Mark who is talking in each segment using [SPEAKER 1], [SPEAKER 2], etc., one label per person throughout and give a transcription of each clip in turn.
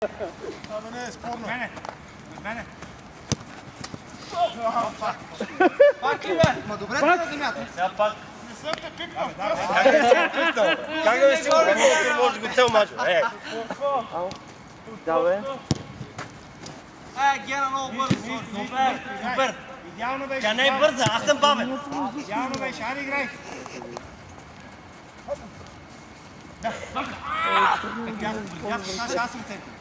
[SPEAKER 1] Абе не е спорно.
[SPEAKER 2] Мене. Мене.
[SPEAKER 1] Пак ли бе? Ма добре ти на земята.
[SPEAKER 3] Сега пак.
[SPEAKER 1] Не съм те пипнал.
[SPEAKER 3] Как да си го пипнал? Как да си го пипнал? Може да го цел мач.
[SPEAKER 4] Да, бе.
[SPEAKER 1] Гена много бързо.
[SPEAKER 3] Супер, супер.
[SPEAKER 2] Идеално беше.
[SPEAKER 3] Тя не е бърза, аз съм бавен.
[SPEAKER 2] Идеално беше. Айде играй. Да, бързо. Аз съм център.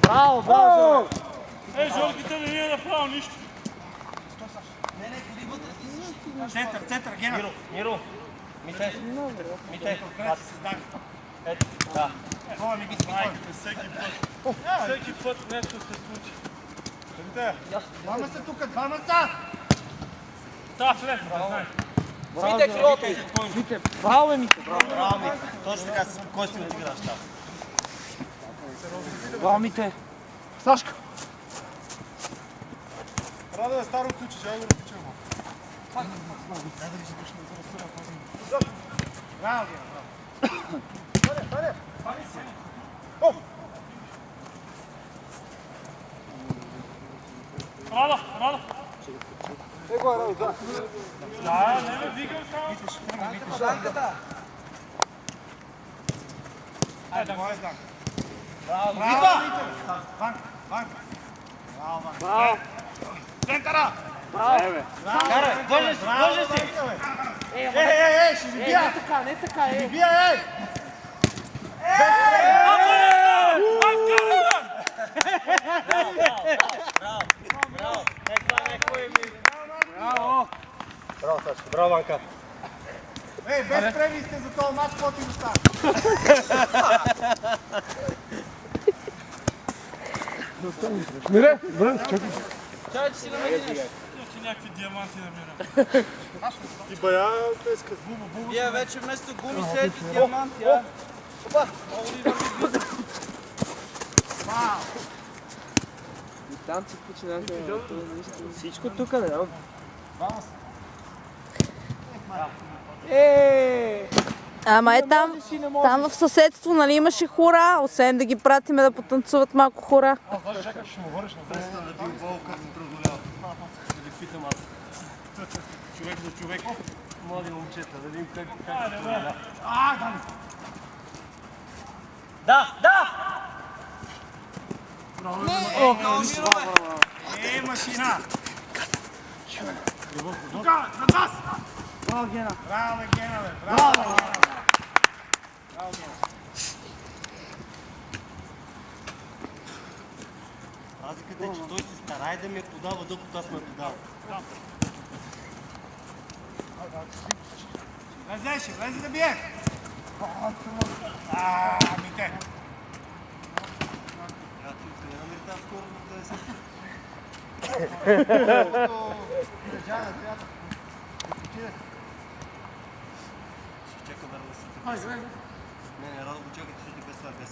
[SPEAKER 4] Браво, браво,
[SPEAKER 2] Жорките не е направил нищо. Център, Гена.
[SPEAKER 3] Миро, Мите.
[SPEAKER 2] Крати се здави.
[SPEAKER 3] Ето, да.
[SPEAKER 2] Това ми ги спокойно.
[SPEAKER 1] Всеки път нещо се случи.
[SPEAKER 2] Двама са тук, двама са.
[SPEAKER 1] Да, влез, браво.
[SPEAKER 4] Мите, Кроти! Мите, браво бе, Мите, браво.
[SPEAKER 3] Браво, Мите. Точно така, със спокойствие отиграш там.
[SPEAKER 4] Браво, Мите.
[SPEAKER 1] Сашка! Рада е старо ключе, ще я го разтичам.
[SPEAKER 2] Браво, Гена, браво.
[SPEAKER 1] Рада, Рада! Да, не ме викам само.
[SPEAKER 2] Айде, моя знак.
[SPEAKER 3] Браво,
[SPEAKER 2] Браво, Мите. Ванка, Ванка. Браво, Ванка.
[SPEAKER 4] Браво.
[SPEAKER 2] Центъра.
[SPEAKER 4] Браво.
[SPEAKER 3] Карай, вържи си.
[SPEAKER 2] Ще ви бия.
[SPEAKER 4] Не така, не така,
[SPEAKER 2] Ще ви бия,
[SPEAKER 3] Браво. Това не е кой ми.
[SPEAKER 4] Браво.
[SPEAKER 3] Браво, Сашка. Браво, Ванка.
[SPEAKER 2] без премии сте за този матч, какво ти остава?
[SPEAKER 1] Мире, бре, чакай.
[SPEAKER 4] Чакай, че си намериш.
[SPEAKER 1] Някакви диаманти намирам. Ти бая днеска.
[SPEAKER 4] Вие вече вместо гуми седите диаманти, а? Опа! Много ли върви бюджет? И там се починаха. Всичко тук, не знам.
[SPEAKER 5] Ама там в съседство, нали, имаше хора, освен да ги пратиме да потанцуват малко хора.
[SPEAKER 1] Аз чакаш, ще му върнеш на
[SPEAKER 3] Престана да бил бол, как ме преодолява. Да ви питам аз.
[SPEAKER 1] човек за човек.
[SPEAKER 3] Млади момчета, да видим как
[SPEAKER 1] Айде, бе.
[SPEAKER 3] Да!
[SPEAKER 2] Машина! Тук, на нас!
[SPEAKER 4] Браво, Гена.
[SPEAKER 2] Браво, Гена, бе! Браво, Гена! Браво, Гена!
[SPEAKER 3] Разликата е, че той се старае да ме подава, докато аз ме подавам.
[SPEAKER 2] Влезе да бие! Мите!
[SPEAKER 3] Не намери тази скорост да се... Ще чакам да се... Не, Радо го чакайте, ще ти без това без.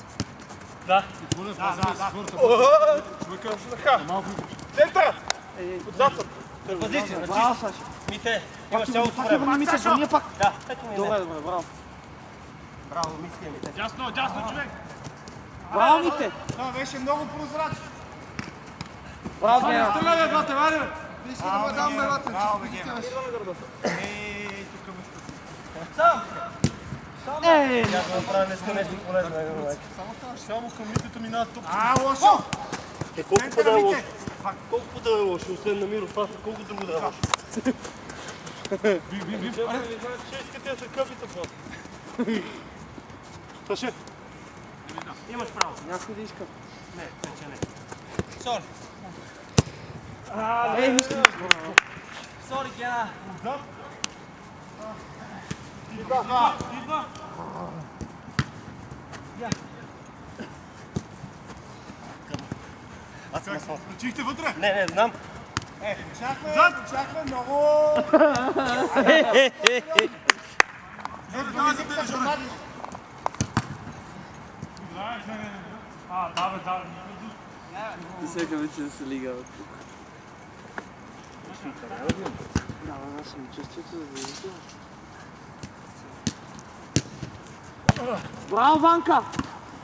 [SPEAKER 1] Да. Човека така. Центъра! Отзад!
[SPEAKER 3] Позиция,
[SPEAKER 4] Браво, Саши.
[SPEAKER 3] Мите, имаш цялото
[SPEAKER 4] Пак
[SPEAKER 3] време.
[SPEAKER 4] на Мите, върни пак.
[SPEAKER 3] Да, ето ми
[SPEAKER 4] Добре,
[SPEAKER 3] не.
[SPEAKER 4] добре, браво.
[SPEAKER 3] Браво, мисля, Мите.
[SPEAKER 1] Дясно, човек!
[SPEAKER 4] Браво, Мите.
[SPEAKER 2] Това беше много прозрачно.
[SPEAKER 4] Браво, Гена.
[SPEAKER 1] Стреляй, бе, брате, вади, бе!
[SPEAKER 2] Браво, бе, Гена! Браво, бе, Гена! Тук ме
[SPEAKER 4] Ей!
[SPEAKER 3] Тя да направя днеска нещо полезно.
[SPEAKER 1] Само към митето минават топ.
[SPEAKER 2] Лошо!
[SPEAKER 3] Колко
[SPEAKER 2] Центъра,
[SPEAKER 3] пъда е лошо?
[SPEAKER 2] Мите!
[SPEAKER 3] Колко пъда е лошо, освен на Миро, това колко друго да е лошо?
[SPEAKER 1] Ще искате да се къпите после. Таше.
[SPEAKER 3] Имаш право.
[SPEAKER 4] Някой да иска.
[SPEAKER 3] Не, вече не.
[SPEAKER 4] Сори. Ей, вижте. Сори, Гена.
[SPEAKER 1] Идва!
[SPEAKER 3] Аз съм асфалт.
[SPEAKER 1] Чихте вътре?
[SPEAKER 3] Не, знам.
[SPEAKER 2] Очаквай много!
[SPEAKER 1] Тази да е жена. Да, бе, да.
[SPEAKER 4] Ти сега вече да се лига. Да, аз съм чувството да видите. Браво, Ванка!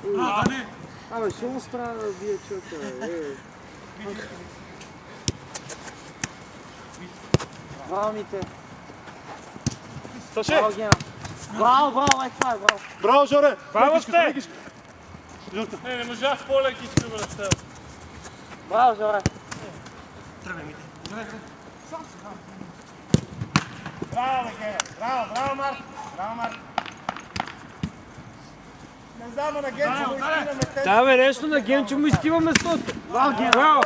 [SPEAKER 1] Дани!
[SPEAKER 4] Абе, ще му страда да бие човека, бе. Браво, Мите.
[SPEAKER 2] Саше!
[SPEAKER 4] Браво, Гена. Браво, това е, браво.
[SPEAKER 2] Браво, Жоре!
[SPEAKER 6] Браво сте!
[SPEAKER 2] Лекичка.
[SPEAKER 6] Не можах по-лекичко да става.
[SPEAKER 4] Браво, Жоре.
[SPEAKER 3] Тръгвай, Мите.
[SPEAKER 2] Браво, Гене! Браво, Марк! Браво, Марк! Не знам, на Генче му изкиваме те.
[SPEAKER 6] Да, бе, нещо на Генче му изкива местото. Браво, Ген! Браво!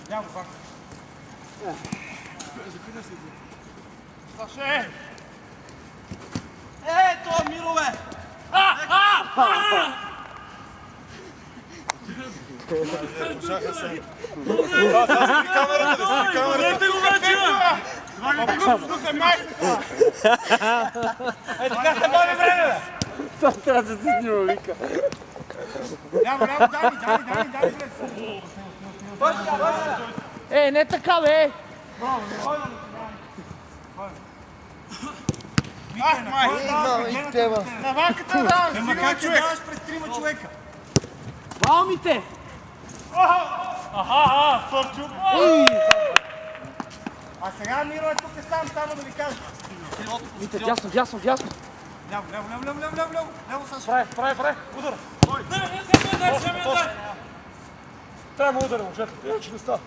[SPEAKER 2] Няма пак.
[SPEAKER 6] Саше!
[SPEAKER 4] Това Миро, бе.
[SPEAKER 6] Дайте го вече,
[SPEAKER 2] Е, така се бъде време, бе!
[SPEAKER 4] Това трябва да се снима, вика.
[SPEAKER 2] Няма, дай, бре!
[SPEAKER 4] Не така, бе.
[SPEAKER 2] На ванката даваш, стига човек! Даваш през 3 човека!
[SPEAKER 4] Браво, Мите.
[SPEAKER 2] Сорчук! А сега Миро е тук сам, само да ви кажа.
[SPEAKER 4] Мите, дясно.
[SPEAKER 2] Ляво, Саша.
[SPEAKER 6] прави. Удар. Трябва да ударя, момчета. Иначе не става.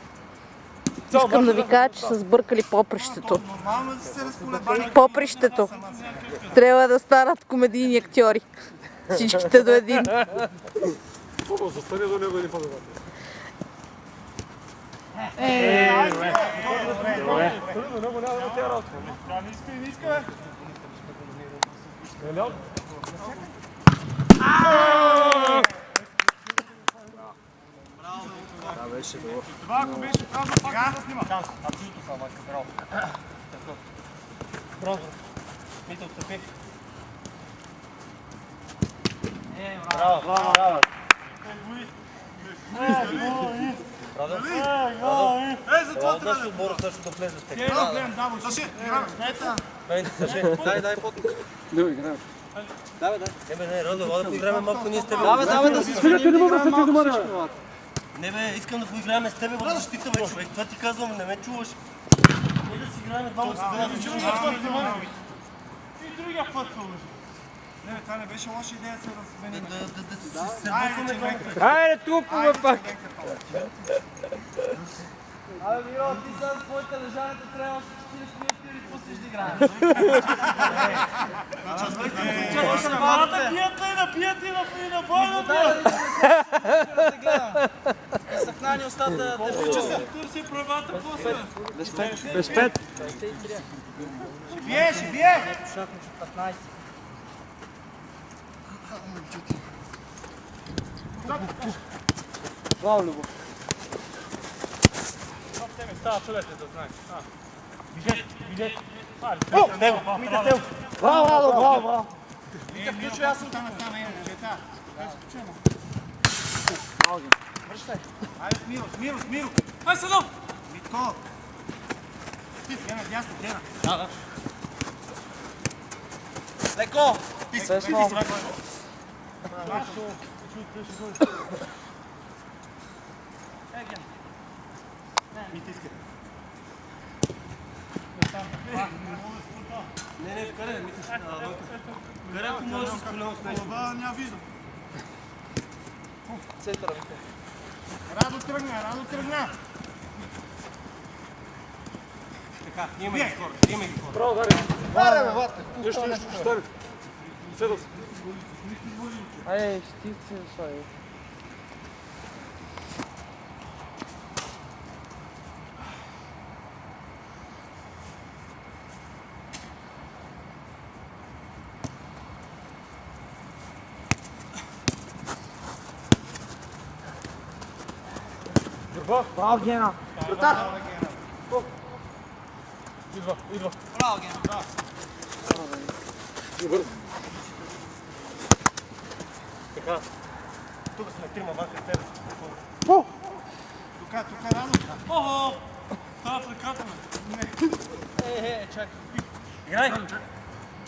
[SPEAKER 5] Искам да ви кажа, че са сбъркали попрището.
[SPEAKER 2] Нормално да се разколебали.
[SPEAKER 5] Попрището. Трябва да станат комедийни актьори. Всичките до един.
[SPEAKER 6] Застане до него един по-добре. До него няма да тя работа.
[SPEAKER 2] Не иска, бе.
[SPEAKER 6] Това ако беше казал, пак да снима.
[SPEAKER 3] Абсолютно това, майка, браво. Браво. Мите, отстъпи. Браво.
[SPEAKER 6] Затова
[SPEAKER 3] Отдаш отбора също да влезе с тег.
[SPEAKER 2] Саши, играме.
[SPEAKER 3] Саше, дай поток. Не, Радо, да поиграме малко ние с тебе.
[SPEAKER 1] Давай да се сменим.
[SPEAKER 3] Не бе, искам да поиграем с тебе в защита, бе, човек. Това ти казвам, не ме чуваш. Не да си играем двама с тебе.
[SPEAKER 6] И другия път се лъжи.
[SPEAKER 2] Не, това не беше лоша идея да се разменим.
[SPEAKER 3] Да се бъркаме, бе.
[SPEAKER 6] Хайде, тупаме пак.
[SPEAKER 4] Абе, Миро, ти сега с твоите лежането трябва с 40 минути или пуснеш да играем.
[SPEAKER 6] Напият и на бойна.
[SPEAKER 4] Съхнани устата.
[SPEAKER 6] Търси правата после.
[SPEAKER 4] Без 5.
[SPEAKER 2] Ще бие!
[SPEAKER 4] Браво, Любов.
[SPEAKER 6] Става целете, да знаеш. Билет.
[SPEAKER 4] Браво.
[SPEAKER 2] Вика, включвай, аз съм там. Връщай. Айде с Миро.
[SPEAKER 6] Ай, седо!
[SPEAKER 2] Митко. Гена, дясно, Гена.
[SPEAKER 4] Леко.
[SPEAKER 2] Мите иска.
[SPEAKER 3] Не, вкарай, Мите. Вкарай, ако можеш с колено с нещо.
[SPEAKER 2] Това няма виждам.
[SPEAKER 4] Центъра, Мите.
[SPEAKER 2] Радо тръгна.
[SPEAKER 3] Така, има ги хора.
[SPEAKER 6] Браво, Дари.
[SPEAKER 2] Варе, бе, вате.
[SPEAKER 6] Нещо, ще стане. Седо се.
[SPEAKER 4] Ай, щитите, шай. Браво, Гена!
[SPEAKER 6] Идва.
[SPEAKER 4] Браво, Гена!
[SPEAKER 3] Така. Тук сме трима вака с тебе.
[SPEAKER 2] Тук, Радо.
[SPEAKER 6] Охо! Това в ръката ме.
[SPEAKER 3] Играй.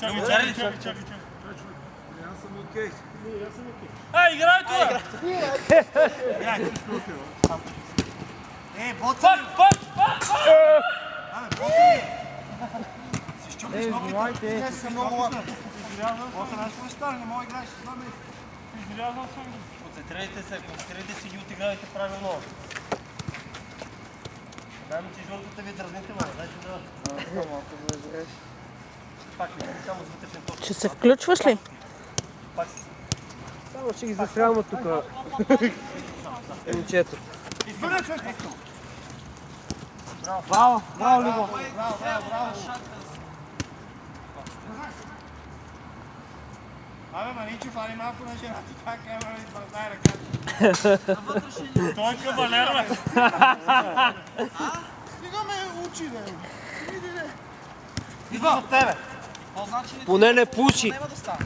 [SPEAKER 6] Чакай.
[SPEAKER 2] Аз съм окей.
[SPEAKER 3] Ай, играй това!
[SPEAKER 2] Боцали!
[SPEAKER 3] Пак!
[SPEAKER 2] Абе, боцали! Си щупиш ногите?
[SPEAKER 1] Те са много лапи.
[SPEAKER 2] Боца, знаеш какво ще стане? Не мога да играеш.
[SPEAKER 3] Концентрирайте се и отигравайте правилно. Дай ми, че жълтата ви е дразнителна. Дайте да... Пак не, само с вътрешен ток.
[SPEAKER 5] Ще се включваш ли?
[SPEAKER 3] Пак си.
[SPEAKER 7] Само ще ги застрелват тук. Момчето.
[SPEAKER 1] Браво, Любо.
[SPEAKER 2] Абе, Маничо, фани малко на жена ти, така ема ми бързай ръката.
[SPEAKER 6] Той е кавалер, бе.
[SPEAKER 1] Стига ме учи, бе.
[SPEAKER 3] Идва от тебе.
[SPEAKER 7] Поне не пуши.
[SPEAKER 1] Няма да стане.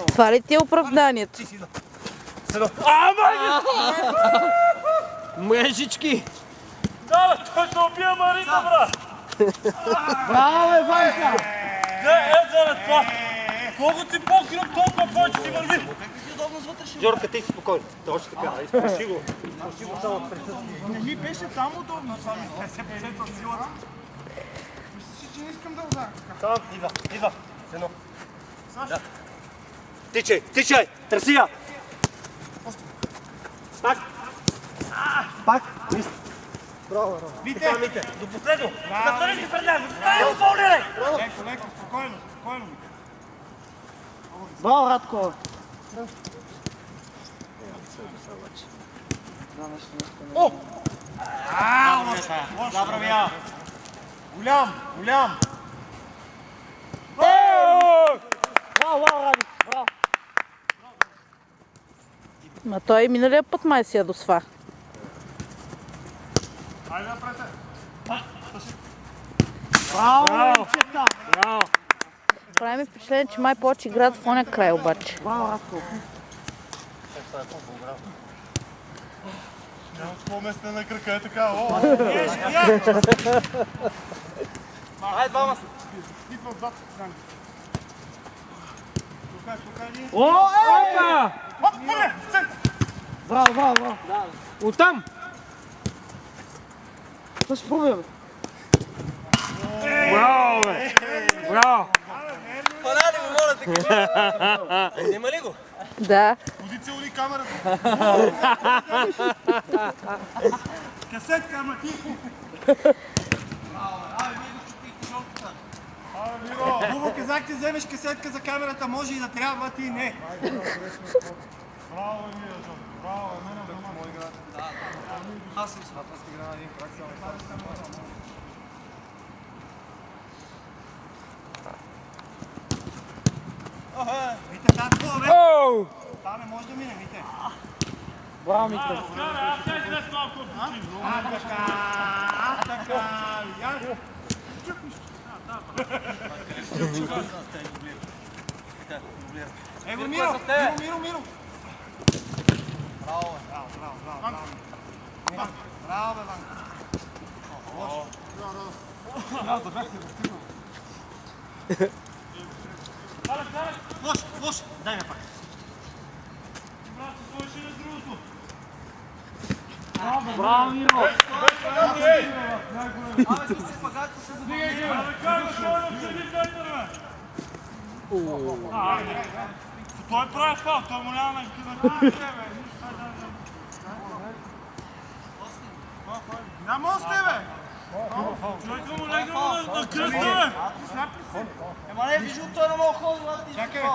[SPEAKER 5] Това ли ти е оправданието?
[SPEAKER 7] Мрежички.
[SPEAKER 6] Да, бе, той ще убие Марита, брат.
[SPEAKER 1] Браво, бе, Ванка!
[SPEAKER 6] Заради това. Колкото си по-кръп, толкова повече ти върви.
[SPEAKER 7] Жорка, ти си спокойно. Точно така. Изпуши го.
[SPEAKER 1] Не ми беше там удобно, това ми.
[SPEAKER 2] Се бежете от силата.
[SPEAKER 1] Мисля си, че не искам да ударя.
[SPEAKER 3] Само, идва. Сено.
[SPEAKER 7] Тичай. Търси я. Пак.
[SPEAKER 2] Мите!
[SPEAKER 3] До последно. Затвори си пред него. Стани го, фаулирай.
[SPEAKER 2] Леко, спокойно.
[SPEAKER 1] Браво, Радко.
[SPEAKER 2] Добре, бия. Голям.
[SPEAKER 1] Браво, Ради. Браво.
[SPEAKER 5] Ма той и миналия път май си я досва.
[SPEAKER 6] Айде напред.
[SPEAKER 1] Браво, Чета.
[SPEAKER 5] Прави ми впечатление, че май повече играят в оня край обаче.
[SPEAKER 1] Браво, Радко.
[SPEAKER 6] Няма какво место на крака е така.
[SPEAKER 1] Айде, двама.
[SPEAKER 6] Идва отзад.
[SPEAKER 1] О,
[SPEAKER 6] Опа!
[SPEAKER 1] Браво.
[SPEAKER 7] Оттам.
[SPEAKER 1] Това ще пробваме.
[SPEAKER 7] Браво, бе. Браво.
[SPEAKER 3] Парали го, моля те, кажи. Нема ли го?
[SPEAKER 5] Да.
[SPEAKER 6] Ходи целуни камерата.
[SPEAKER 2] Касетка, ама ти. Хубаво казахте, вземеш касетка за камерата, може и да трябва, ти не.
[SPEAKER 6] Браво, Емилия, Джон. Браво, Емилия, Джон.
[SPEAKER 1] Аз съм сега, аз игра на един крак, само
[SPEAKER 2] Вите, татко, бе. Това не може да мине, вите.
[SPEAKER 1] Браво, Митре.
[SPEAKER 6] Аз тя излез малко от почин.
[SPEAKER 2] Така. Его, Миро. Браво, бе, Ванка. Лош, дай ме пак.
[SPEAKER 6] Брат, се сложи на другото.
[SPEAKER 1] Браво, Миро.
[SPEAKER 6] Абе, как да сложи от преди Петър, бе? Той прави фал, той му няма на
[SPEAKER 2] Няма още, бе.
[SPEAKER 6] човека му легна на кръста, бе.
[SPEAKER 1] Ема не, вижу, той не мога да ходи.
[SPEAKER 2] Чакай, бе,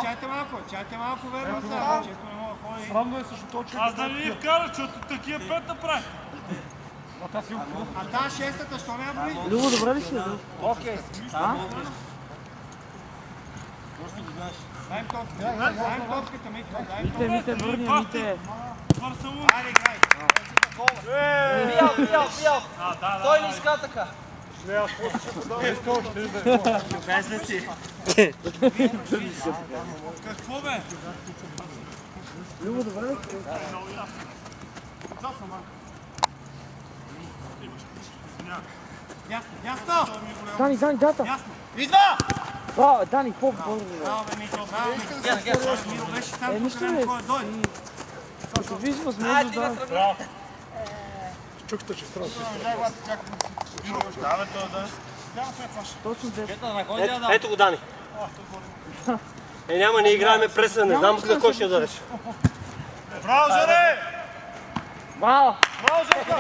[SPEAKER 2] чакайте малко, верно сега. Често не мога да ходи.
[SPEAKER 1] Срамно е също точно.
[SPEAKER 6] Аз да не ни вкара, защото такива пета прави.
[SPEAKER 2] А тази шестата, що не я боли?
[SPEAKER 1] Любо, добре ли си?
[SPEAKER 2] Окей. Дай им топката, Митко, дай им топката.
[SPEAKER 1] Мите, върни, Мите.
[SPEAKER 6] Барселона.
[SPEAKER 2] Айде, играй.
[SPEAKER 1] Биял. Той не иска така.
[SPEAKER 3] Без ли си?
[SPEAKER 6] Какво, бе?
[SPEAKER 1] Любо, добре ли си?
[SPEAKER 2] Ясно.
[SPEAKER 1] Дани, дата.
[SPEAKER 2] Идва!
[SPEAKER 4] Браво, Дани, по-бързо.
[SPEAKER 2] Браво, бе, Митро, браво, Митро. Митро беше там, тук няма кой да дойде.
[SPEAKER 4] Като виж възможност да...
[SPEAKER 6] Браво.
[SPEAKER 7] Чукта, че страшно.
[SPEAKER 2] Да, бе, това да. Няма след Саша.
[SPEAKER 4] Точно
[SPEAKER 3] Ето,
[SPEAKER 4] 10.
[SPEAKER 3] ето го, Дани. Няма, не играеме преса, не знам на кой ще удариш.
[SPEAKER 2] Браво, Жоре!
[SPEAKER 4] Браво!
[SPEAKER 2] Браво, Жорка!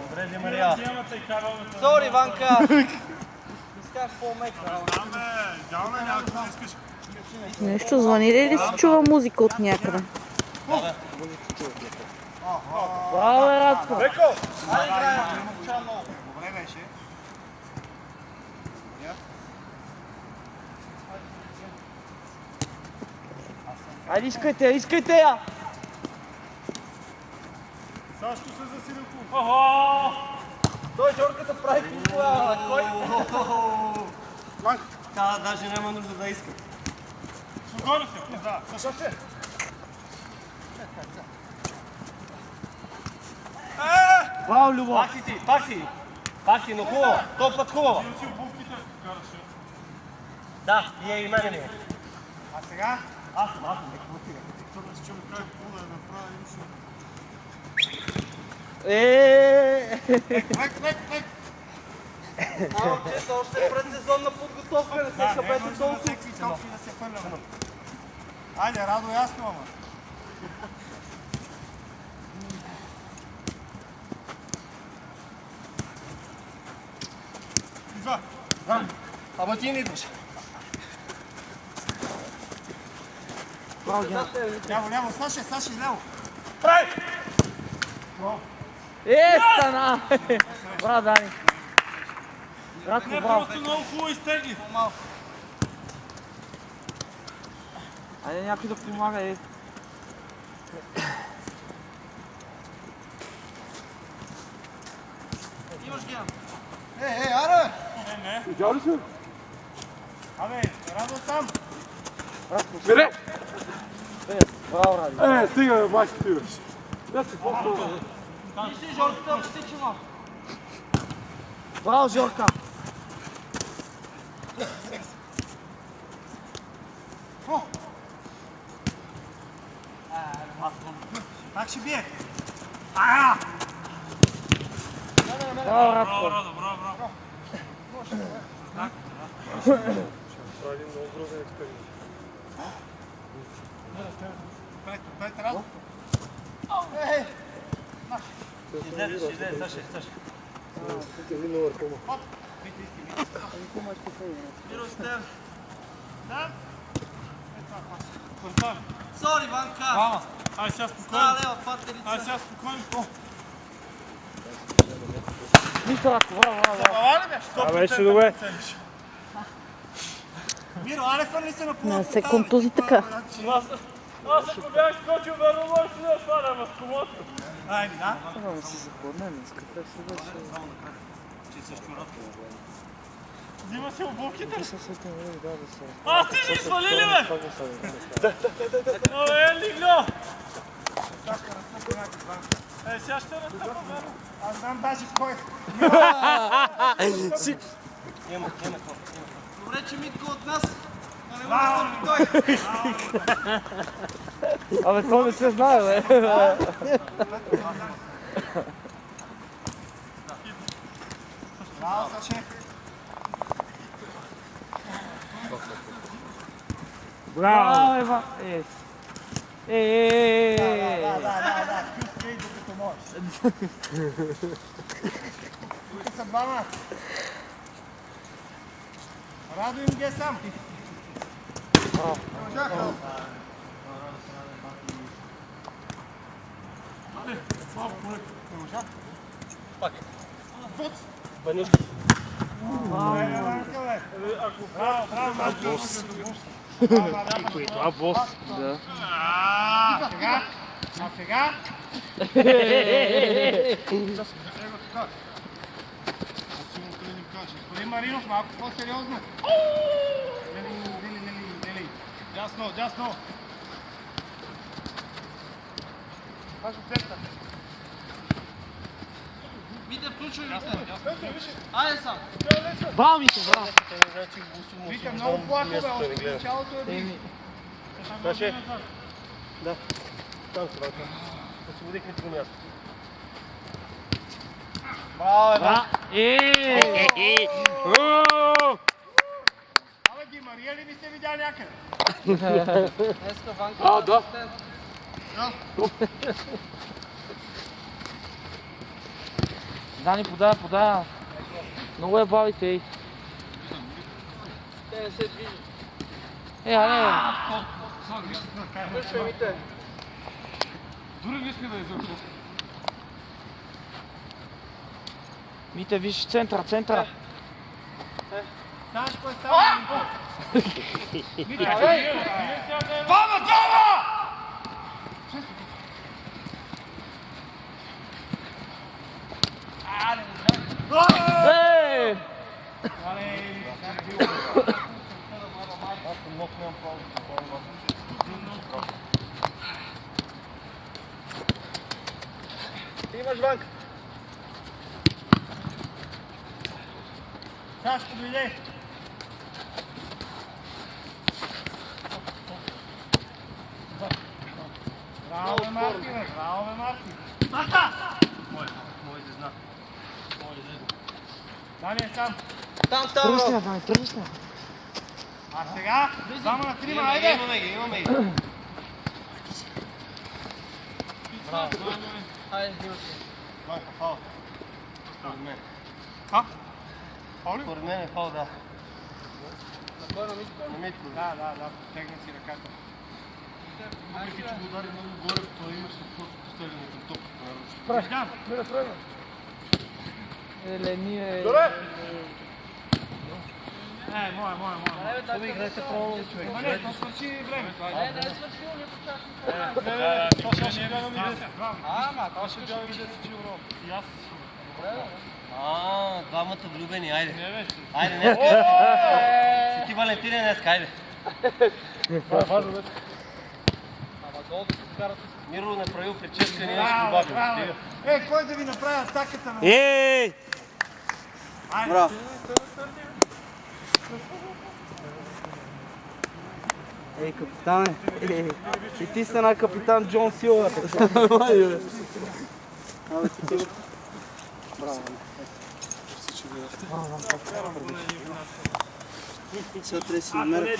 [SPEAKER 3] Добре, Ди Мария.
[SPEAKER 6] Диемата и кабелната.
[SPEAKER 4] Сори, Ванка! Искаш по-мек.
[SPEAKER 2] Там, бе, идеално е, няма да искаш.
[SPEAKER 5] Нещо звъни ли се чува музика от някъде?
[SPEAKER 4] Браво, бе, Радко!
[SPEAKER 2] Беко! Добре беше.
[SPEAKER 4] Айде, искайте я!
[SPEAKER 2] Сашко се засилил клуб.
[SPEAKER 6] Охо!
[SPEAKER 4] Той Жорката прави купа, кой?
[SPEAKER 3] Та, даже няма нужда да иска.
[SPEAKER 6] Спокойно се.
[SPEAKER 2] Да, Саша ще.
[SPEAKER 4] Браво, Любов!
[SPEAKER 3] Пак си ти, пак си. Пак си, но хубаво. Топ път хубаво.
[SPEAKER 6] Ти обувките караше.
[SPEAKER 3] Да, и мене ми е.
[SPEAKER 2] А сега?
[SPEAKER 3] Аз.
[SPEAKER 2] Това да ще му кажа какво да направя и ще... Лек!
[SPEAKER 4] Често, още е предсезонна подготовка, не се хабете толкова.
[SPEAKER 2] Всеки топки да се хвърляме. Айде, Радо, ясно, ама. Идва.
[SPEAKER 3] Ама ти не идваш.
[SPEAKER 2] Ляво, Саша, ляво.
[SPEAKER 4] Стана! Браво, Дани! Радко,
[SPEAKER 6] Не,
[SPEAKER 4] браво!
[SPEAKER 6] просто много хубаво изтегли.
[SPEAKER 4] Айде някой да помага,
[SPEAKER 1] Имаш ги. Аре!
[SPEAKER 6] Не.
[SPEAKER 2] Абе, Радо там.
[SPEAKER 4] Браво, Ради!
[SPEAKER 7] Стига, бе, бачи ти, бе.
[SPEAKER 4] Вижте, Жорката да се чува! Браво, Жорка!
[SPEAKER 2] Пак ще бие.
[SPEAKER 4] Браво, Радко!
[SPEAKER 6] Браво.
[SPEAKER 2] Пред Радо.
[SPEAKER 3] Излезе, Саша.
[SPEAKER 4] Сори, Ванка!
[SPEAKER 6] Ай сега спокойно.
[SPEAKER 4] Лева, патерица!
[SPEAKER 6] Ай сега спокойно.
[SPEAKER 4] Нищо, Радко, браво!
[SPEAKER 2] Ала ли бе?
[SPEAKER 7] А, беше добре.
[SPEAKER 2] Миро, аре хвърли се на пола.
[SPEAKER 5] Не се контузи така.
[SPEAKER 6] Аз ако бях скочил, верно можеш да сваля в комото.
[SPEAKER 2] Айде, да.
[SPEAKER 4] Да си запомня, днеска, как се беше.
[SPEAKER 6] Взима си обувките.
[SPEAKER 4] Съвсем не да се...
[SPEAKER 6] Аз ти ще свалили, бе! Абе, лигло! Сега ще разтъпа, бе.
[SPEAKER 2] Аз знам даже кой.
[SPEAKER 3] Няма.
[SPEAKER 4] Добре, че Митко от нас, а не го да той. Абе, то не се знае, бе.
[SPEAKER 2] Браво, Саше.
[SPEAKER 4] Браво, Ева.
[SPEAKER 2] Да. Пускай докато можеш. Тук са двама. Радо им ги сам. Можаха.
[SPEAKER 3] Пак.
[SPEAKER 2] Фут.
[SPEAKER 3] Банюшка.
[SPEAKER 2] Браво.
[SPEAKER 7] Това бос.
[SPEAKER 2] А сега? Господин Маринов, малко по-сериозно. Дели. Дясно. Паш от център.
[SPEAKER 4] Мите, включвай ми се. Айде сам.
[SPEAKER 2] Вика, много плахо, бе, още в началото е бил.
[SPEAKER 3] Саше? Да. Там се върка. Освободихме ти го място.
[SPEAKER 2] Абе, ги Мария ли ви се видя някъде?
[SPEAKER 4] Днеска Ванка. Да.
[SPEAKER 8] Дани, пода. Много е бавите, ей.
[SPEAKER 4] Те не се движат.
[SPEAKER 8] Аре.
[SPEAKER 4] Включвай мите.
[SPEAKER 8] Мите, виж центъра.
[SPEAKER 2] Знаеш кой става?
[SPEAKER 8] Ей!
[SPEAKER 2] Имаш Ванка. Сашко, дойде. Браво, бе, Мартине. Браво, бе, Мартин.
[SPEAKER 3] Мой дезна.
[SPEAKER 2] Дани е сам.
[SPEAKER 4] Там става.
[SPEAKER 8] Тръсна.
[SPEAKER 2] А сега, само на трима, айде.
[SPEAKER 3] Имаме ги.
[SPEAKER 4] Айде, снимай се.
[SPEAKER 3] Ванка, фал. Според мен.
[SPEAKER 2] Фаул ли?
[SPEAKER 3] Според мен е фал, да.
[SPEAKER 4] На кой на Митко?
[SPEAKER 3] На Митко.
[SPEAKER 2] Да, тегна си ръката.
[SPEAKER 3] Въпреки, че го удари много горе, той имаше просто стреляне към топката.
[SPEAKER 2] Виждам.
[SPEAKER 8] Еле, ние...
[SPEAKER 2] Моя.
[SPEAKER 3] Абе, играйте правилно, човек.
[SPEAKER 2] Ма не, то свърши времето.
[SPEAKER 4] Не е свършил, не почакай.
[SPEAKER 2] То ще гледам и
[SPEAKER 4] Това ще гледам и
[SPEAKER 2] И аз.
[SPEAKER 3] Двамата влюбени, айде. Айде, днеска. Си ти Валентине днеска, айде.
[SPEAKER 4] Ама гол да се вкарат.
[SPEAKER 3] Миро направил прическа, ние ще добавим.
[SPEAKER 2] Кой да ви направи атаката на...
[SPEAKER 3] Ей!
[SPEAKER 4] Браво. Ей, капитане. И ти сте на капитан Джон Силвър. Браво. Сега трябва да си намеря.